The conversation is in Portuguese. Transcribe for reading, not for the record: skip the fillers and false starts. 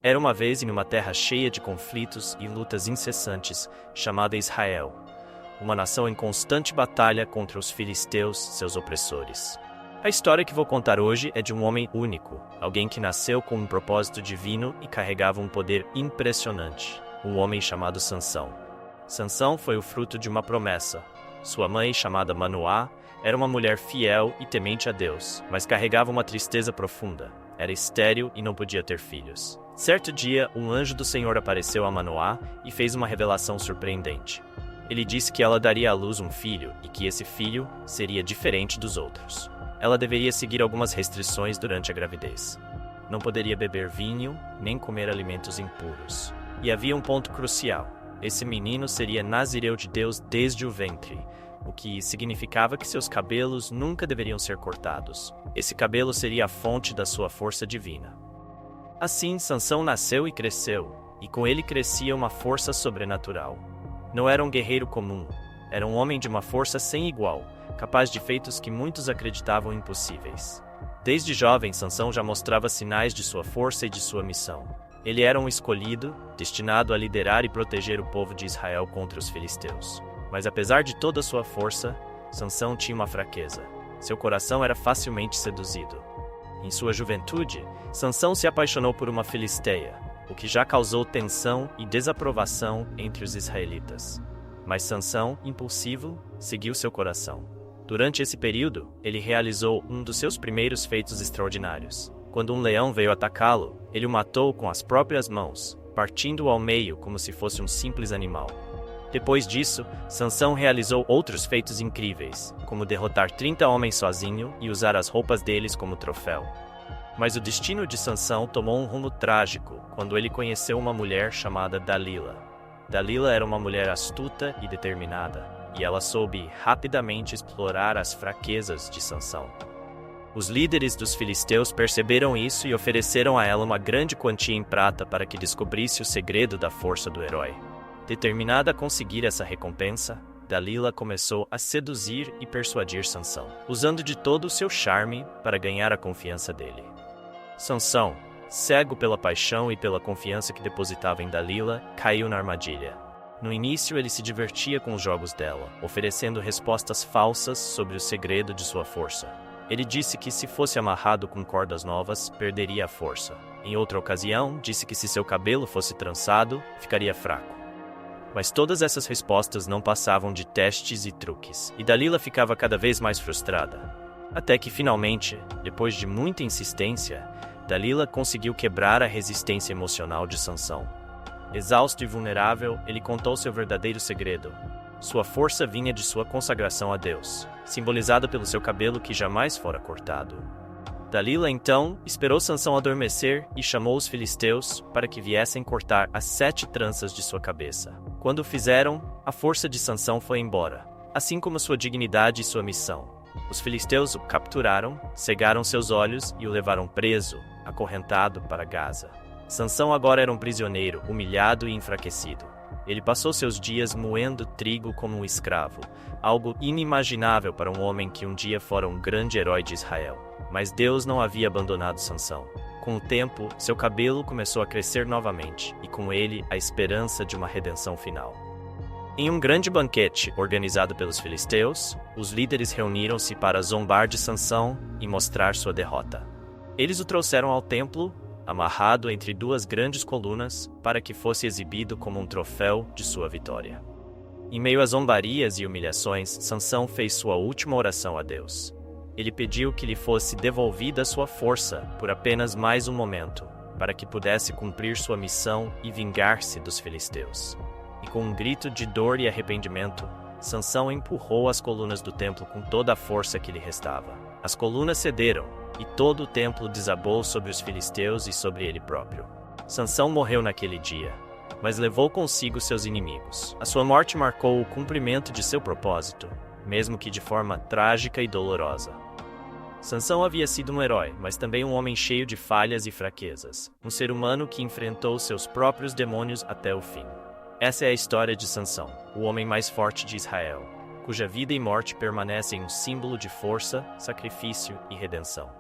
Era uma vez em uma terra cheia de conflitos e lutas incessantes, chamada Israel, uma nação em constante batalha contra os filisteus, seus opressores. A história que vou contar hoje é de um homem único, alguém que nasceu com um propósito divino e carregava um poder impressionante, um homem chamado Sansão. Sansão foi o fruto de uma promessa. Sua mãe, chamada Manoá, era uma mulher fiel e temente a Deus, mas carregava uma tristeza profunda. Era estéril e não podia ter filhos. Certo dia, um anjo do Senhor apareceu a Manoá e fez uma revelação surpreendente. Ele disse que ela daria à luz um filho e que esse filho seria diferente dos outros. Ela deveria seguir algumas restrições durante a gravidez. Não poderia beber vinho, nem comer alimentos impuros. E havia um ponto crucial. Esse menino seria nazireu de Deus desde o ventre, o que significava que seus cabelos nunca deveriam ser cortados. Esse cabelo seria a fonte da sua força divina. Assim, Sansão nasceu e cresceu, e com ele crescia uma força sobrenatural. Não era um guerreiro comum, era um homem de uma força sem igual, capaz de feitos que muitos acreditavam impossíveis. Desde jovem, Sansão já mostrava sinais de sua força e de sua missão. Ele era um escolhido, destinado a liderar e proteger o povo de Israel contra os filisteus. Mas apesar de toda a sua força, Sansão tinha uma fraqueza. Seu coração era facilmente seduzido. Em sua juventude, Sansão se apaixonou por uma filisteia, o que já causou tensão e desaprovação entre os israelitas. Mas Sansão, impulsivo, seguiu seu coração. Durante esse período, ele realizou um dos seus primeiros feitos extraordinários. Quando um leão veio atacá-lo, ele o matou com as próprias mãos, partindo-o ao meio como se fosse um simples animal. Depois disso, Sansão realizou outros feitos incríveis, como derrotar 30 homens sozinho e usar as roupas deles como troféu. Mas o destino de Sansão tomou um rumo trágico quando ele conheceu uma mulher chamada Dalila. Dalila era uma mulher astuta e determinada, e ela soube rapidamente explorar as fraquezas de Sansão. Os líderes dos filisteus perceberam isso e ofereceram a ela uma grande quantia em prata para que descobrisse o segredo da força do herói. Determinada a conseguir essa recompensa, Dalila começou a seduzir e persuadir Sansão, usando de todo o seu charme para ganhar a confiança dele. Sansão, cego pela paixão e pela confiança que depositava em Dalila, caiu na armadilha. No início, ele se divertia com os jogos dela, oferecendo respostas falsas sobre o segredo de sua força. Ele disse que se fosse amarrado com cordas novas, perderia a força. Em outra ocasião, disse que se seu cabelo fosse trançado, ficaria fraco. Mas todas essas respostas não passavam de testes e truques, e Dalila ficava cada vez mais frustrada. Até que, finalmente, depois de muita insistência, Dalila conseguiu quebrar a resistência emocional de Sansão. Exausto e vulnerável, ele contou seu verdadeiro segredo. Sua força vinha de sua consagração a Deus, simbolizada pelo seu cabelo que jamais fora cortado. Dalila, então, esperou Sansão adormecer e chamou os filisteus para que viessem cortar as 7 tranças de sua cabeça. Quando o fizeram, a força de Sansão foi embora, assim como sua dignidade e sua missão. Os filisteus o capturaram, cegaram seus olhos e o levaram preso, acorrentado para Gaza. Sansão agora era um prisioneiro, humilhado e enfraquecido. Ele passou seus dias moendo trigo como um escravo, algo inimaginável para um homem que um dia fora um grande herói de Israel. Mas Deus não havia abandonado Sansão. Com o tempo, seu cabelo começou a crescer novamente, e com ele a esperança de uma redenção final. Em um grande banquete organizado pelos filisteus, os líderes reuniram-se para zombar de Sansão e mostrar sua derrota. Eles o trouxeram ao templo, amarrado entre 2 grandes colunas, para que fosse exibido como um troféu de sua vitória. Em meio a zombarias e humilhações, Sansão fez sua última oração a Deus. Ele pediu que lhe fosse devolvida sua força por apenas mais um momento, para que pudesse cumprir sua missão e vingar-se dos filisteus. E com um grito de dor e arrependimento, Sansão empurrou as colunas do templo com toda a força que lhe restava. As colunas cederam, e todo o templo desabou sobre os filisteus e sobre ele próprio. Sansão morreu naquele dia, mas levou consigo seus inimigos. A sua morte marcou o cumprimento de seu propósito, mesmo que de forma trágica e dolorosa. Sansão havia sido um herói, mas também um homem cheio de falhas e fraquezas, um ser humano que enfrentou seus próprios demônios até o fim. Essa é a história de Sansão, o homem mais forte de Israel, cuja vida e morte permanecem um símbolo de força, sacrifício e redenção.